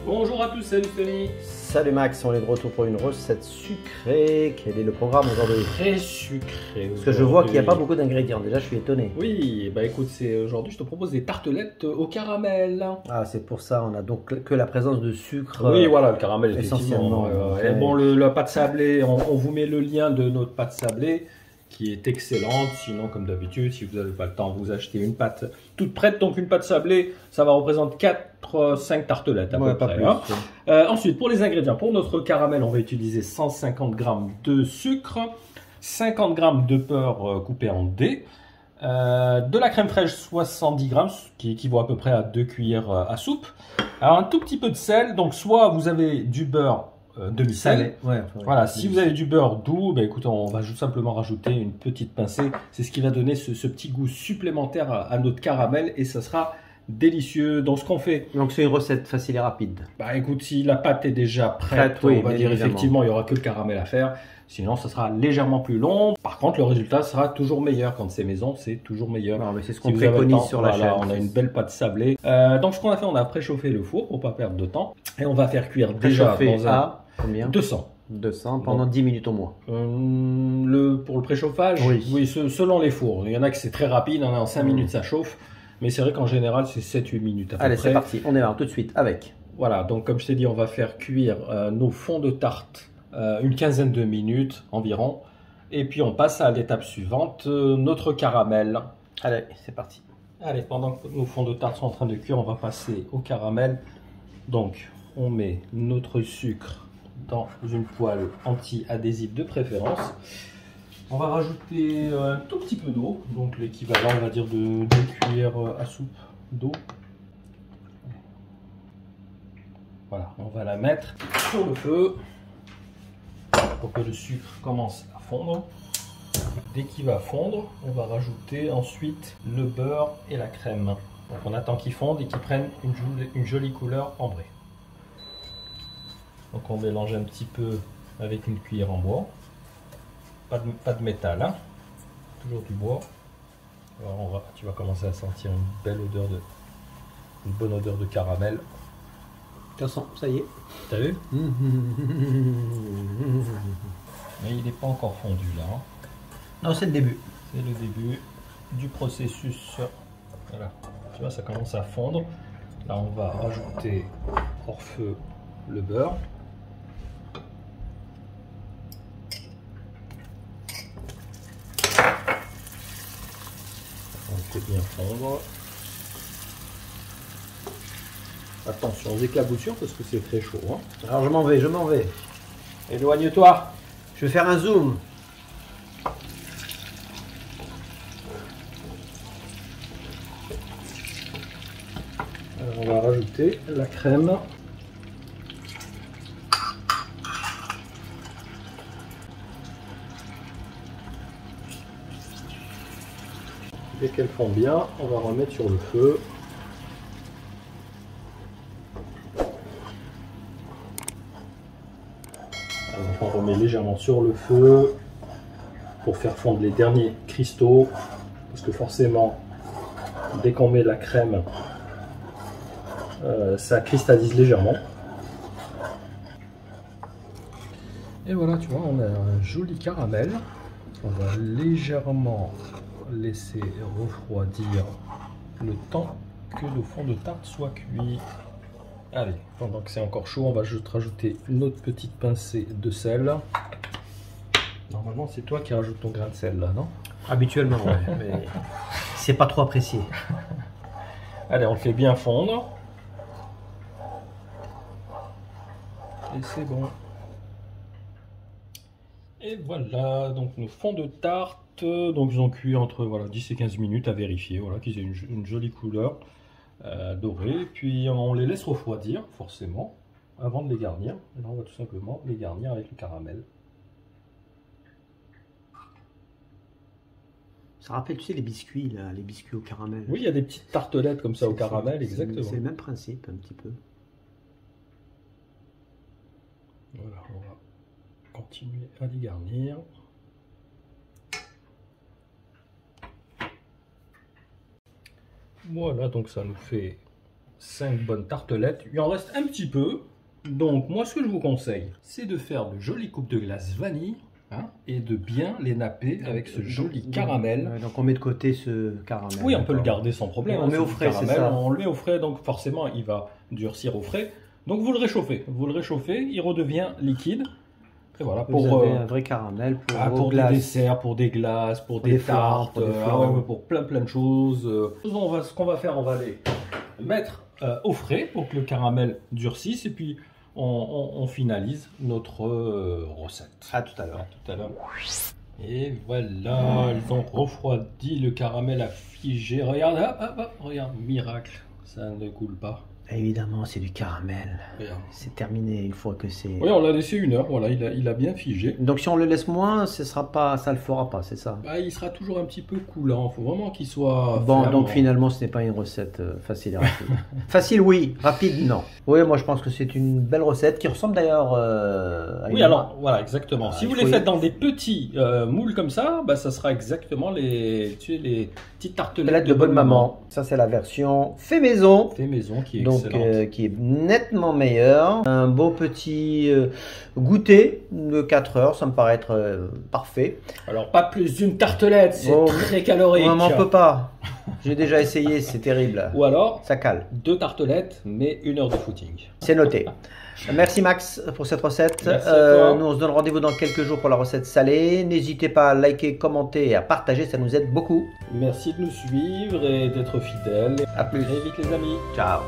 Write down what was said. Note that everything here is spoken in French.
Bonjour à tous, salut Tony. Salut Max, on est de retour pour une recette sucrée. Quel est le programme aujourd'hui? Très sucré. Parce que je vois qu'il n'y a pas beaucoup d'ingrédients, déjà je suis étonné. Oui, bah écoute, aujourd'hui je te propose des tartelettes au caramel. Ah, c'est pour ça, on a donc que la présence de sucre. Oui, voilà, le caramel essentiellement. Et bon, la pâte sablée, on vous met le lien de notre pâte sablée qui est excellente. Sinon, comme d'habitude, si vous n'avez pas le temps, vous achetez une pâte toute prête. Donc une pâte sablée, ça va représenter 4-5 tartelettes à peu près. Plus, hein. Ensuite, pour les ingrédients, pour notre caramel, on va utiliser 150 g de sucre, 50 g de beurre coupé en dés, de la crème fraîche 70 g, qui équivaut à peu près à 2 cuillères à soupe. Alors un tout petit peu de sel, donc soit vous avez du beurre demi-sel. Voilà, si vous avez du beurre doux, ben écoutez, on va simplement rajouter une petite pincée. C'est ce qui va donner ce petit goût supplémentaire à notre caramel et ça sera délicieux. Donc ce qu'on fait. Donc c'est une recette facile et rapide. Bah écoute, si la pâte est déjà prête, oui, on va dire effectivement, il n'y aura que le caramel à faire. Sinon, ça sera légèrement plus long. Par contre, le résultat sera toujours meilleur. Quand c'est maison, c'est toujours meilleur. Non, mais c'est ce qu'on préconise sur la chaîne. On a une belle pâte sablée. Donc, ce qu'on a fait, on a préchauffé le four pour pas perdre de temps. Et on va faire cuire déjà dans à combien? 200. 200 pendant 10 minutes au moins. Pour le préchauffage, oui, selon les fours. Il y en a que c'est très rapide, en 5 minutes ça chauffe. Mais c'est vrai qu'en général, c'est 7-8 minutes à peu près. Allez, c'est parti. On démarre tout de suite avec. Voilà, donc comme je t'ai dit, on va faire cuire nos fonds de tarte une quinzaine de minutes environ. Et puis on passe à l'étape suivante, notre caramel. Allez, c'est parti. Allez, pendant que nos fonds de tarte sont en train de cuire, on va passer au caramel. Donc, on met notre sucre dans une poêle anti-adhésive de préférence. On va rajouter un tout petit peu d'eau, donc l'équivalent, on va dire, de 2 cuillères à soupe d'eau. Voilà, on va la mettre sur le feu pour que le sucre commence à fondre. Dès qu'il va fondre, on va rajouter ensuite le beurre et la crème. Donc on attend qu'ils fondent et qu'ils prennent une jolie couleur ambrée. Donc on mélange un petit peu avec une cuillère en bois. Pas de métal, hein. Toujours du bois. Alors tu vas commencer à sentir une bonne odeur de caramel. De toute façon, ça y est. T'as vu? Mais il n'est pas encore fondu là. Hein. Non, c'est le début. C'est le début du processus. Voilà. Tu vois, ça commence à fondre. Là, on va rajouter hors feu le beurre. On le fait bien fondre. Attention aux éclaboussures parce que c'est très chaud. Hein. Alors je m'en vais. Éloigne-toi. Je vais faire un zoom. Alors on va rajouter la crème. Dès qu'elles font bien, on va remettre sur le feu. Alors, on remet légèrement sur le feu pour faire fondre les derniers cristaux. Parce que forcément, dès qu'on met la crème, ça cristallise légèrement. Et voilà, tu vois, on a un joli caramel. On va légèrement laisser refroidir le temps que le fond de tarte soit cuit. Allez, pendant que c'est encore chaud, on va juste rajouter une autre petite pincée de sel. Normalement, c'est toi qui rajoutes ton grain de sel là, non? Habituellement, ouais, mais c'est pas trop apprécié. Allez, on le fait bien fondre. Et c'est bon. Et voilà, donc nos fonds de tarte, donc ils ont cuit entre 10 et 15 minutes à vérifier, voilà, qu'ils aient une jolie couleur dorée. Puis on les laisse refroidir, forcément, avant de les garnir. Et là, on va tout simplement les garnir avec le caramel. Ça rappelle, tu sais, les biscuits, là, les biscuits au caramel. Oui, il y a des petites tartelettes comme ça au caramel, exactement. C'est le même principe, un petit peu. Voilà, on va continuer à les garnir. Voilà, donc ça nous fait 5 bonnes tartelettes. Il en reste un petit peu. Donc moi ce que je vous conseille, c'est de faire de jolies coupes de glace vanille. Hein, et de bien les napper avec ce joli caramel. Donc on met de côté ce caramel. Oui, on peut le garder sans problème. On met au frais, c'est ça. On le met au frais, donc forcément il va durcir au frais. Donc vous le réchauffez, il redevient liquide. Et voilà, vous avez un vrai caramel pour des desserts, pour des glaces, pour des tartes, pour plein de choses. Ce qu'on va faire, on va les mettre au frais pour que le caramel durcisse et puis on finalise notre recette. À tout à l'heure. Et voilà, ils ont refroidi, le caramel a figé. Regarde, regarde, miracle, ça ne coule pas. Évidemment, c'est du caramel. C'est terminé une fois que c'est... Oui, on l'a laissé 1 heure, voilà, il a bien figé. Donc si on le laisse moins, ça le fera pas, c'est ça? Bah, il sera toujours un petit peu coulant, il faut vraiment qu'il soit... Bon, donc finalement, ce n'est pas une recette facile et rapide. Facile, oui. Rapide, non. Oui, moi je pense que c'est une belle recette qui ressemble d'ailleurs à une... Oui, alors, voilà, exactement. Si vous les faites dans des petits moules comme ça, bah, ça sera exactement les petites tartelettes de bonne maman. Ça, c'est la version fait maison. Fait maison qui est donc, qui est nettement meilleur. Un beau petit goûter de 4 heures, ça me paraît être parfait. Alors, pas plus d'une tartelette, c'est très calorique. On n'en peut pas. J'ai déjà essayé, c'est terrible. Ou alors, ça cale. 2 tartelettes, mais 1 heure de footing. C'est noté. Merci Max pour cette recette. Nous on se donne rendez-vous dans quelques jours pour la recette salée. N'hésitez pas à liker, commenter et à partager, ça nous aide beaucoup. Merci de nous suivre et d'être fidèles. À plus. Et vite les amis. Ciao.